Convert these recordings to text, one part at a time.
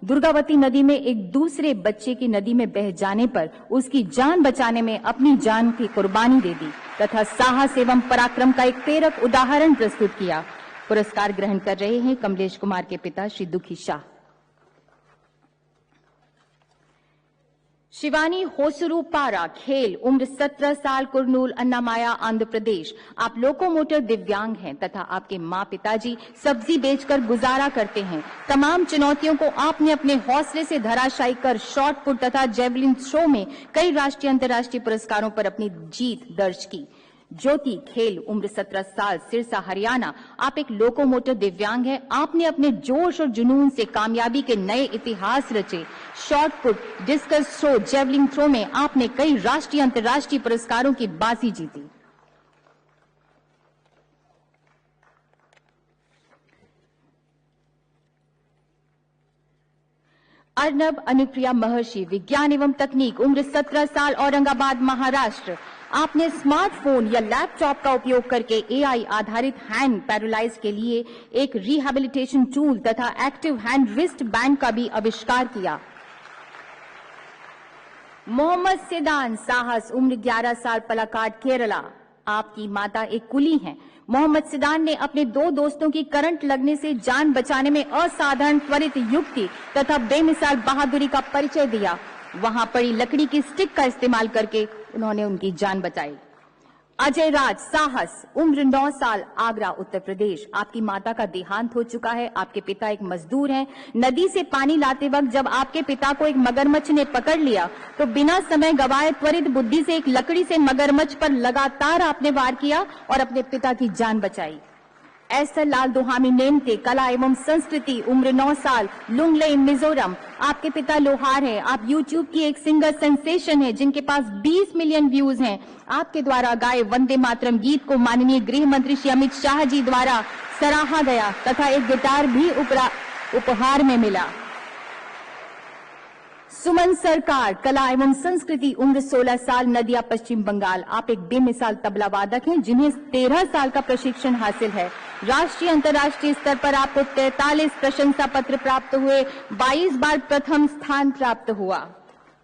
दुर्गावती नदी में एक दूसरे बच्चे की नदी में बह जाने पर उसकी जान बचाने में अपनी जान की कुर्बानी दे दी तथा साहस एवं पराक्रम का एक प्रेरक उदाहरण प्रस्तुत किया। पुरस्कार ग्रहण कर रहे हैं कमलेश कुमार के पिता श्री दुखी शाह। शिवानी होसुरुपारा, खेल, उम्र 17 साल, कुरनूल, अन्नामाया, आंध्र प्रदेश। आप लोकोमोटर दिव्यांग हैं तथा आपके माँ पिताजी सब्जी बेचकर गुजारा करते हैं। तमाम चुनौतियों को आपने अपने हौसले से धराशायी कर शॉट पुट तथा जेवलिन थ्रो में कई राष्ट्रीय अंतर्राष्ट्रीय पुरस्कारों पर अपनी जीत दर्ज की। ज्योति, खेल, उम्र 17 साल, सिरसा, हरियाणा। आप एक लोकोमोटर दिव्यांग हैं। आपने अपने जोश और जुनून से कामयाबी के नए इतिहास रचे। Shot put, discus throw, javelin throw में आपने कई राष्ट्रीय अंतर्राष्ट्रीय पुरस्कारों की बाजी जीती। अर्नब अनुप्रिया महर्षि, विज्ञान एवं तकनीक, उम्र 17 साल, औरंगाबाद, महाराष्ट्र। आपने स्मार्टफोन या लैपटॉप का उपयोग करके एआई आधारित हैंड पैरालाइज के लिए एक रिहैबिलिटेशन टूल तथा एक्टिव हैंड रिस्ट बैंड का भी आविष्कार किया। मोहम्मद सिदान, साहस, उम्र 11 साल, पलाकाड, केरला। आपकी माता एक कुली हैं। मोहम्मद सिदान ने अपने 2 दोस्तों की करंट लगने से जान बचाने में असाधारण त्वरित युक्ति तथा बेमिसाल बहादुरी का परिचय दिया। वहां पड़ी लकड़ी की स्टिक का इस्तेमाल करके उन्होंने उनकी जान बचाई। अजय राज, साहस, उम्र 9 साल, आगरा, उत्तर प्रदेश। आपकी माता का देहांत हो चुका है। आपके पिता एक मजदूर हैं। नदी से पानी लाते वक्त जब आपके पिता को एक मगरमच्छ ने पकड़ लिया तो बिना समय गवाए त्वरित बुद्धि से एक लकड़ी से मगरमच्छ पर लगातार आपने वार किया और अपने पिता की जान बचाई। ऐसर लाल दुहामी नेमते, कला एवं संस्कृति, उम्र 9 साल, लुंगलेई, मिजोरम। आपके पिता लोहार हैं। आप यूट्यूब की एक सिंगर सेंसेशन हैं जिनके पास 20 मिलियन व्यूज हैं। आपके द्वारा गाए वंदे मातरम गीत को माननीय गृह मंत्री श्री अमित शाह जी द्वारा सराहा गया तथा एक गिटार भी उपहार में मिला। सुमन सरकार, कला एवं संस्कृति, उम्र 16 साल, नदिया, पश्चिम बंगाल। आप एक बेमिसाल तबला वादक हैं जिन्हें 13 साल का प्रशिक्षण हासिल है। राष्ट्रीय अंतर्राष्ट्रीय स्तर पर आपको 43 प्रशंसा पत्र प्राप्त हुए, 22 बार प्रथम स्थान प्राप्त हुआ।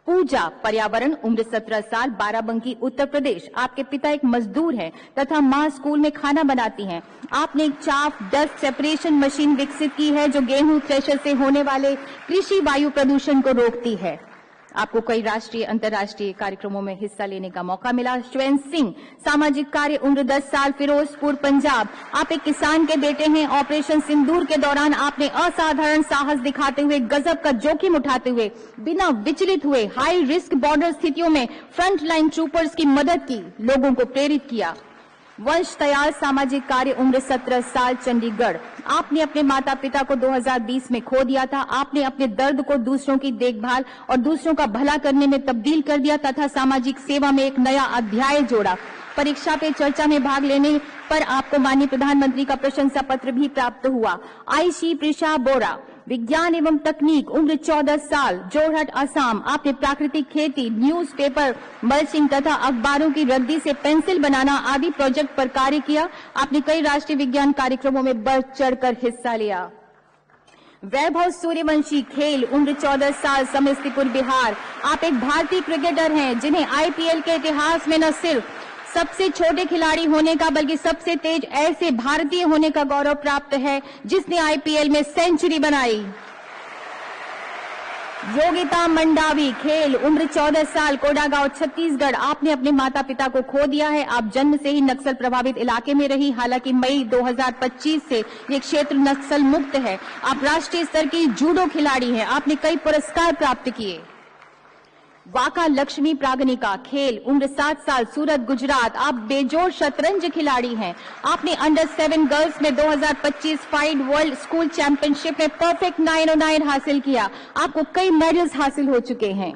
पूजा, पर्यावरण, उम्र 17 साल, बाराबंकी, उत्तर प्रदेश। आपके पिता एक मजदूर हैं तथा मां स्कूल में खाना बनाती हैं। आपने एक चाफ डस्ट सेपरेशन मशीन विकसित की है जो गेहूं थ्रेशर से होने वाले कृषि वायु प्रदूषण को रोकती है। आपको कई राष्ट्रीय अंतर्राष्ट्रीय कार्यक्रमों में हिस्सा लेने का मौका मिला। श्वेन सिंह, सामाजिक कार्य, उम्र 10 साल, फिरोजपुर, पंजाब। आप एक किसान के बेटे हैं। ऑपरेशन सिंदूर के दौरान आपने असाधारण साहस दिखाते हुए, गजब का जोखिम उठाते हुए, बिना विचलित हुए हाई रिस्क बॉर्डर स्थितियों में फ्रंट लाइन ट्रूपर्स की मदद की, लोगों को प्रेरित किया। वंश तयाल, सामाजिक कार्य, उम्र 17 साल, चंडीगढ़। आपने अपने माता पिता को 2020 में खो दिया था। आपने अपने दर्द को दूसरों की देखभाल और दूसरों का भला करने में तब्दील कर दिया तथा सामाजिक सेवा में एक नया अध्याय जोड़ा। परीक्षा पे चर्चा में भाग लेने पर आपको माननीय प्रधानमंत्री का प्रशंसा पत्र भी प्राप्त हुआ। आयशी प्रिशा बोरा, विज्ञान एवं तकनीक, उम्र 14 साल, जोरहट, असम। आपने प्राकृतिक खेती, न्यूज़पेपर, मल्चिंग तथा अखबारों की रद्दी से पेंसिल बनाना आदि प्रोजेक्ट पर कार्य किया। आपने कई राष्ट्रीय विज्ञान कार्यक्रमों में बढ़ चढ़कर हिस्सा लिया। वैभव सूर्यवंशी, खेल, उम्र 14 साल, समस्तीपुर, बिहार। आप एक भारतीय क्रिकेटर हैं जिन्हें आईपीएल के इतिहास में न सिर्फ सबसे छोटे खिलाड़ी होने का बल्कि सबसे तेज ऐसे भारतीय होने का गौरव प्राप्त है जिसने आईपीएल में सेंचुरी बनाई। योगिता मंडावी, खेल, उम्र 14 साल, कोडागांव, छत्तीसगढ़। आपने अपने माता पिता को खो दिया है। आप जन्म से ही नक्सल प्रभावित इलाके में रही, हालांकि मई 2025 से ये क्षेत्र नक्सल मुक्त है। आप राष्ट्रीय स्तर की जूडो खिलाड़ी हैं। आपने कई पुरस्कार प्राप्त किए। वाका लक्ष्मी प्रागनिका, खेल, उम्र 7 साल, सूरत, गुजरात। आप बेजोड़ शतरंज खिलाड़ी हैं। आपने अंडर 7 गर्ल्स में 2025 फाइड वर्ल्ड स्कूल चैंपियनशिप में परफेक्ट 909 हासिल किया। आपको कई मेडल्स हासिल हो चुके हैं।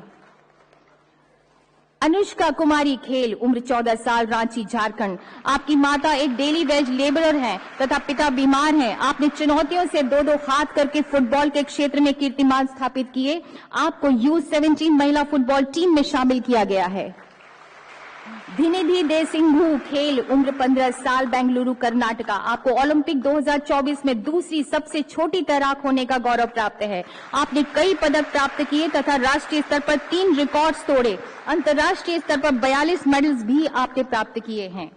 अनुष्का कुमारी, खेल, उम्र 14 साल, रांची, झारखंड। आपकी माता एक डेली वेज लेबरर हैं तथा पिता बीमार हैं। आपने चुनौतियों से दो हाथ करके फुटबॉल के क्षेत्र में कीर्तिमान स्थापित किए। आपको U17 महिला फुटबॉल टीम में शामिल किया गया है। धिनिधि देसिंघु खेल उम्र 15 साल बेंगलुरु कर्नाटका। आपको ओलंपिक 2024 में दूसरी सबसे छोटी तैराक होने का गौरव प्राप्त है। आपने कई पदक प्राप्त किए तथा राष्ट्रीय स्तर पर 3 रिकॉर्ड्स तोड़े। अंतर्राष्ट्रीय स्तर पर 42 मेडल्स भी आपने प्राप्त किए हैं।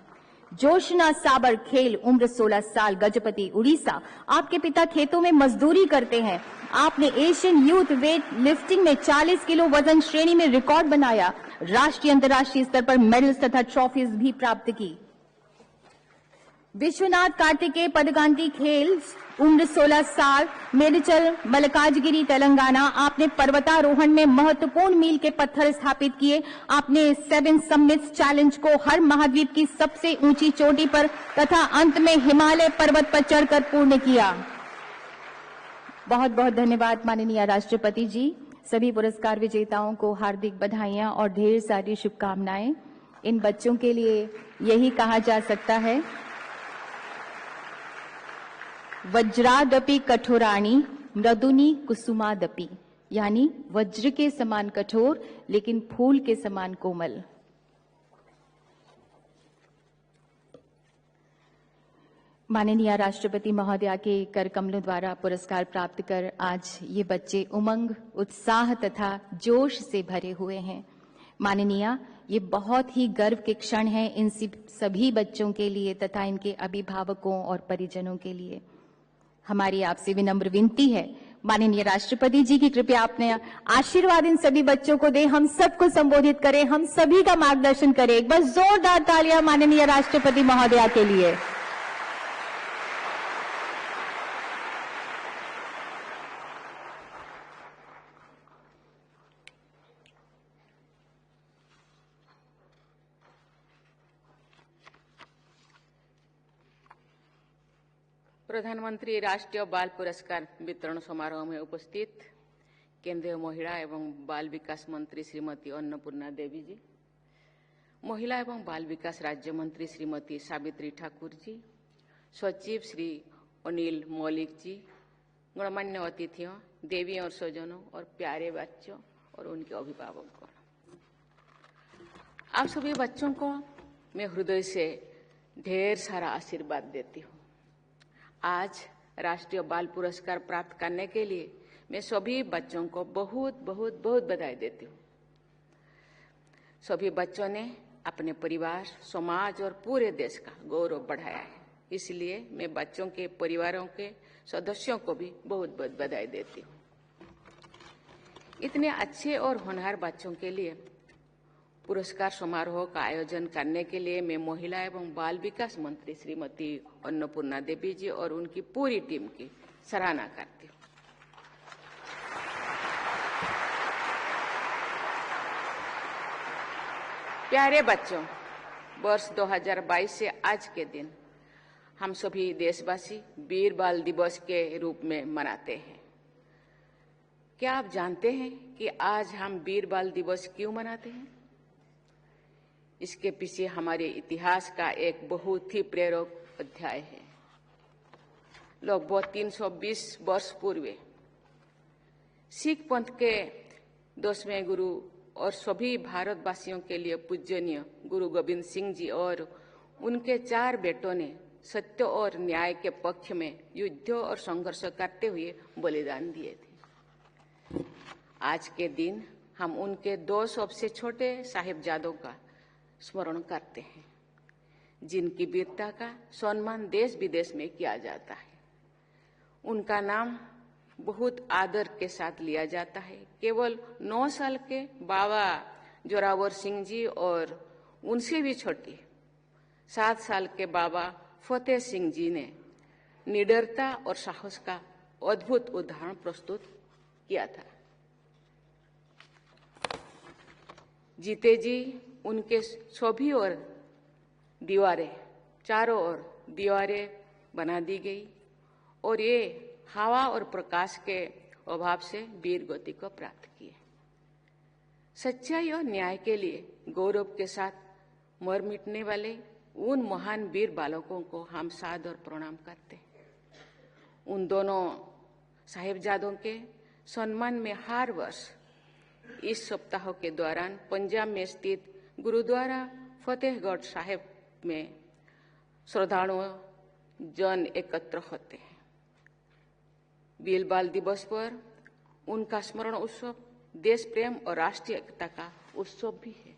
जोशना साबर खेल उम्र 16 साल गजपति उड़ीसा। आपके पिता खेतों में मजदूरी करते हैं। आपने एशियन यूथ वेट लिफ्टिंग में 40 किलो वजन श्रेणी में रिकॉर्ड बनाया। राष्ट्रीय अंतर्राष्ट्रीय स्तर पर मेडल्स तथा ट्रॉफीज भी प्राप्त की। विश्वनाथ कार्तिकेय पदकांती खेल उम्र 16 साल मेडचल मल्काजगिरी तेलंगाना। आपने पर्वतारोहण में महत्वपूर्ण मील के पत्थर स्थापित किए। आपने 7 समिट्स चैलेंज को हर महाद्वीप की सबसे ऊंची चोटी पर तथा अंत में हिमालय पर्वत पर चढ़कर पूर्ण किया। बहुत बहुत धन्यवाद माननीय राष्ट्रपति जी। सभी पुरस्कार विजेताओं को हार्दिक बधाइयां और ढेर सारी शुभकामनाएं। इन बच्चों के लिए यही कहा जा सकता है, वज्रादपि कठोराणी मृदुनी कुसुमादपि, यानी वज्र के समान कठोर लेकिन फूल के समान कोमल। माननीय राष्ट्रपति महोदया के कर कमलों द्वारा पुरस्कार प्राप्त कर आज ये बच्चे उमंग, उत्साह तथा जोश से भरे हुए हैं। माननीय, ये बहुत ही गर्व के क्षण हैं इन सभी बच्चों के लिए तथा इनके अभिभावकों और परिजनों के लिए। हमारी आपसे विनम्र विनती है माननीय राष्ट्रपति जी की कृपया आपने आशीर्वाद इन सभी बच्चों को दे, हम सबको संबोधित करें, हम सभी का मार्गदर्शन करें। एक बार जोरदार तालियां माननीय राष्ट्रपति महोदया के लिए। प्रधानमंत्री राष्ट्रीय बाल पुरस्कार वितरण समारोह में उपस्थित केंद्रीय महिला एवं बाल विकास मंत्री श्रीमती अन्नपूर्णा देवी जी, महिला एवं बाल विकास राज्य मंत्री श्रीमती सावित्री ठाकुर जी, सचिव श्री अनिल मौलिक जी, गणमान्य अतिथियों, देवी और स्वजनों और प्यारे बच्चों और उनके अभिभावकों, आप सभी बच्चों को मैं हृदय से ढेर सारा आशीर्वाद देती हूँ। आज राष्ट्रीय बाल पुरस्कार प्राप्त करने के लिए मैं सभी बच्चों को बहुत बहुत बहुत बधाई देती हूँ। सभी बच्चों ने अपने परिवार, समाज और पूरे देश का गौरव बढ़ाया है, इसलिए मैं बच्चों के परिवारों के सदस्यों को भी बहुत बहुत बधाई देती हूँ। इतने अच्छे और होनहार बच्चों के लिए पुरस्कार समारोह का आयोजन करने के लिए मैं महिला एवं बाल विकास मंत्री श्रीमती अन्नपूर्णा देवी जी और उनकी पूरी टीम की सराहना करती हूँ। प्यारे बच्चों, वर्ष 2022 से आज के दिन हम सभी देशवासी वीर बाल दिवस के रूप में मनाते हैं। क्या आप जानते हैं कि आज हम वीर बाल दिवस क्यों मनाते हैं? इसके पीछे हमारे इतिहास का एक बहुत ही प्रेरक अध्याय है। लगभग 320 वर्ष पूर्व सिख पंथ के 10वें गुरु और सभी भारतवासियों के लिए पूजनीय गुरु गोविंद सिंह जी और उनके 4 बेटों ने सत्य और न्याय के पक्ष में युद्ध और संघर्ष करते हुए बलिदान दिए थे। आज के दिन हम उनके 2 सबसे छोटे साहिबजादों का स्मरण करते हैं, जिनकी वीरता का सम्मान देश विदेश में किया जाता है। उनका नाम बहुत आदर के साथ लिया जाता है। केवल 9 साल के बाबा जोरावर सिंह जी और उनसे भी छोटी 7 साल के बाबा फतेह सिंह जी ने निडरता और साहस का अद्भुत उदाहरण प्रस्तुत किया था। जीते जी उनके सभी ओर दीवारें, चारों ओर दीवारें बना दी गई और ये हवा और प्रकाश के अभाव से वीर गति को प्राप्त किए। सच्चाई और न्याय के लिए गौरव के साथ मर मिटने वाले उन महान वीर बालकों को हम सादर प्रणाम करते हैं। उन दोनों साहिबजादों के सम्मान में हर वर्ष इस सप्ताह के दौरान पंजाब में स्थित गुरुद्वारा फतेहगढ़ साहिब में श्रद्धालु जन एकत्र होते हैं। वीर बाल दिवस पर उनका स्मरण उत्सव देश प्रेम और राष्ट्रीय एकता का उत्सव भी है।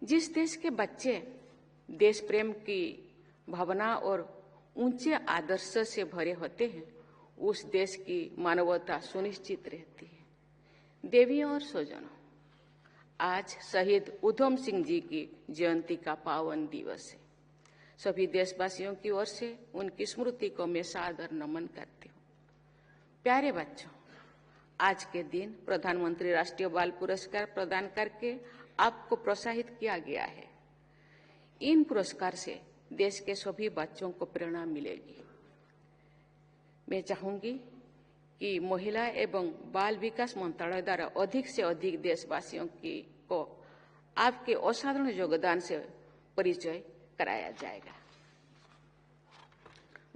जिस देश के बच्चे देश प्रेम की भावना और ऊंचे आदर्श से भरे होते हैं, उस देश की मानवता सुनिश्चित रहती है। देवियों और स्वजनों, आज शहीद उधम सिंह जी की जयंती का पावन दिवस है। सभी देशवासियों की ओर से उनकी स्मृति को मैं सादर नमन करती हूँ। प्यारे बच्चों, आज के दिन प्रधानमंत्री राष्ट्रीय बाल पुरस्कार प्रदान करके आपको प्रोत्साहित किया गया है। इन पुरस्कार से देश के सभी बच्चों को प्रेरणा मिलेगी। मैं चाहूंगी कि महिला एवं बाल विकास मंत्रालय द्वारा अधिक से अधिक देशवासियों को आपके असाधारण योगदान से परिचय कराया जाएगा।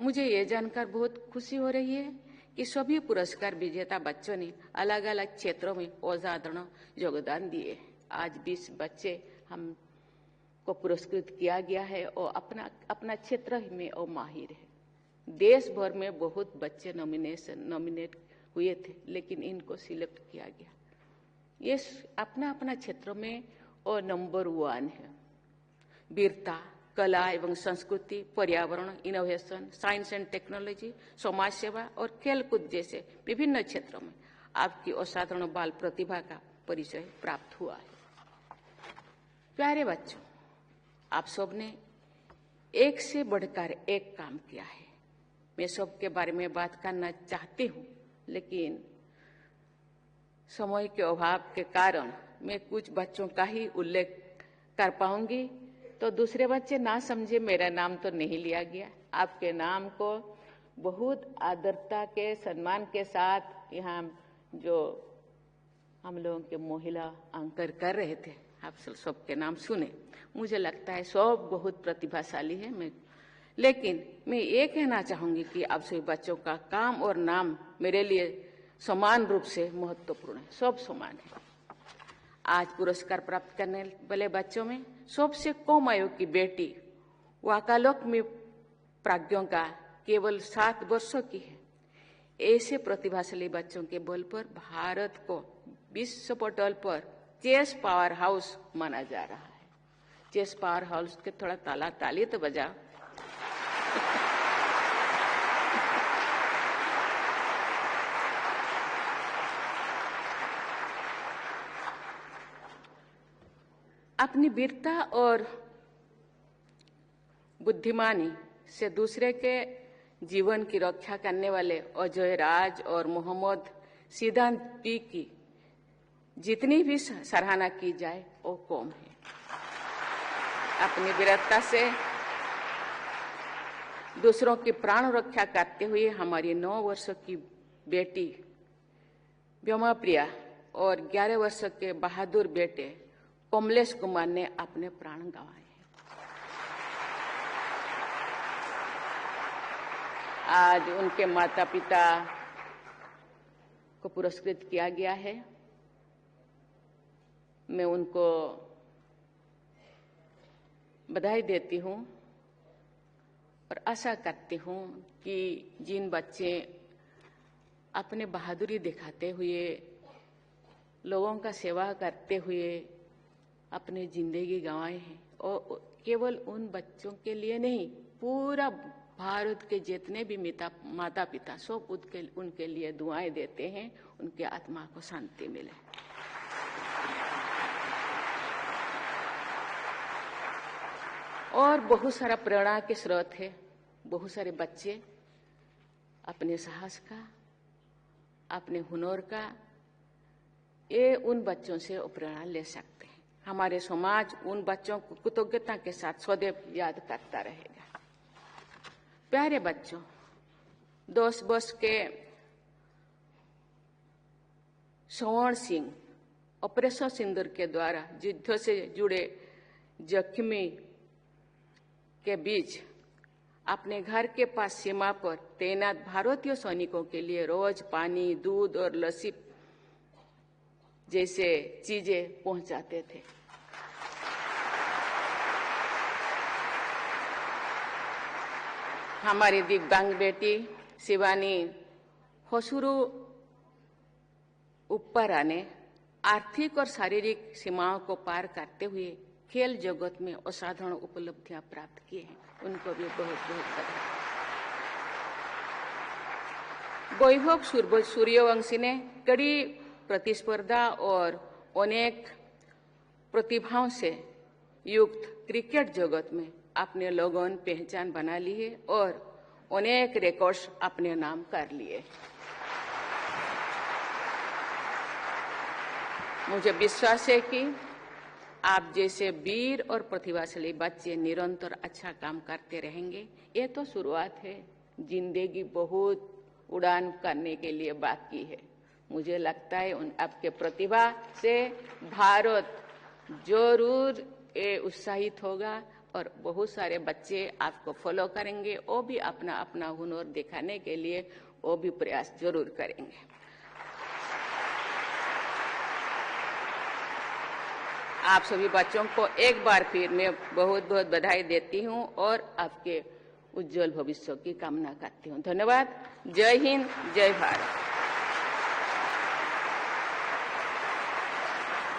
मुझे ये जानकर बहुत खुशी हो रही है कि सभी पुरस्कार विजेता बच्चों ने अलग अलग क्षेत्रों में असाधारण योगदान दिए। आज 20 बच्चे हमको पुरस्कृत किया गया है और अपना क्षेत्र में और माहिर है। देश भर में बहुत बच्चे नॉमिनेट हुए थे, लेकिन इनको सिलेक्ट किया गया। ये अपना अपना क्षेत्र में और नंबर 1 है। वीरता, कला एवं संस्कृति, पर्यावरण, इनोवेशन, साइंस एंड टेक्नोलॉजी, समाज सेवा और खेलकूद जैसे विभिन्न क्षेत्रों में आपकी असाधारण बाल प्रतिभा का परिचय प्राप्त हुआ है। प्यारे बच्चों, आप सबने एक से बढ़कर एक काम किया है। मैं सबके बारे में बात करना चाहती हूँ, लेकिन समय के अभाव के कारण मैं कुछ बच्चों का ही उल्लेख कर पाऊंगी, तो दूसरे बच्चे ना समझे मेरा नाम तो नहीं लिया गया। आपके नाम को बहुत आदरता के सम्मान के साथ यहाँ जो हम लोगों के महिला एंकर कर रहे थे, आप सबके नाम सुने। मुझे लगता है सब बहुत प्रतिभाशाली है। लेकिन मैं ये कहना चाहूंगी कि आप सभी बच्चों का काम और नाम मेरे लिए समान रूप से महत्वपूर्ण है, सब समान है। आज पुरस्कार प्राप्त करने वाले बच्चों में सबसे कम आयु की बेटी वाकालोक में प्राज्ञों का केवल 7 वर्षों की है। ऐसे प्रतिभाशाली बच्चों के बल पर भारत को विश्व पटल पर चेस पावर हाउस माना जा रहा है। चेस पावर हाउस के थोड़ा ताली तो बजा। अपनी वीरता और बुद्धिमानी से दूसरे के जीवन की रक्षा करने वाले अजय राज और मोहम्मद सिद्धांत पी की जितनी भी सराहना की जाए वो कम है। अपनी वीरता से दूसरों की प्राण रक्षा करते हुए हमारी 9 वर्षों की बेटी व्योमा प्रिया और 11 वर्षों के बहादुर बेटे कमलेश कुमार ने अपने प्राण गंवाए हैं। आज उनके माता पिता को पुरस्कृत किया गया है। मैं उनको बधाई देती हूँ और आशा करती हूँ कि जिन बच्चे अपने बहादुरी दिखाते हुए लोगों का सेवा करते हुए अपनी जिंदगी गंवाए हैं, और केवल उन बच्चों के लिए नहीं, पूरा भारत के जितने भी माता पिता सब उनके लिए दुआएं देते हैं, उनके आत्मा को शांति मिले। और बहुत सारा प्रेरणा के स्रोत है। बहुत सारे बच्चे अपने साहस का, अपने हुनर का, ये उन बच्चों से प्रेरणा ले सकते हैं। हमारे समाज उन बच्चों को कृतज्ञता के साथ सदैव याद करता रहेगा। प्यारे बच्चों, 10 वर्ष के स्वर्ण सिंह ऑपरेशन सिंदूर के द्वारा युद्ध से जुड़े जख्मी के बीच अपने घर के पास सीमा पर तैनात भारतीय सैनिकों के लिए रोज पानी, दूध और लस्सी जैसे चीजें पहुंचाते थे। हमारी दिव्यांग बेटी शिवानी होसुरु उप्पारा ने आर्थिक और शारीरिक सीमाओं को पार करते हुए खेल जगत में असाधारण उपलब्धियां प्राप्त की हैं। उनको भी बहुत बहुत बधाई। वैभव सूर्यवंशी ने कड़ी प्रतिस्पर्धा और अनेक प्रतिभाओं से युक्त क्रिकेट जगत में अपने लोगों पहचान बना ली है और अनेक रिकॉर्ड्स अपने नाम कर लिए। मुझे विश्वास है कि आप जैसे वीर और प्रतिभाशाली बच्चे निरंतर अच्छा काम करते रहेंगे। ये तो शुरुआत है, जिंदगी बहुत उड़ान करने के लिए बाकी है। मुझे लगता है उन आपके प्रतिभा से भारत जरूर उत्साहित होगा और बहुत सारे बच्चे आपको फॉलो करेंगे। वो भी अपना अपना हुनर दिखाने के लिए वो भी प्रयास जरूर करेंगे। आप सभी बच्चों को एक बार फिर मैं बहुत बहुत बधाई देती हूं और आपके उज्जवल भविष्य की कामना करती हूं। धन्यवाद। जय हिंद, जय भारत।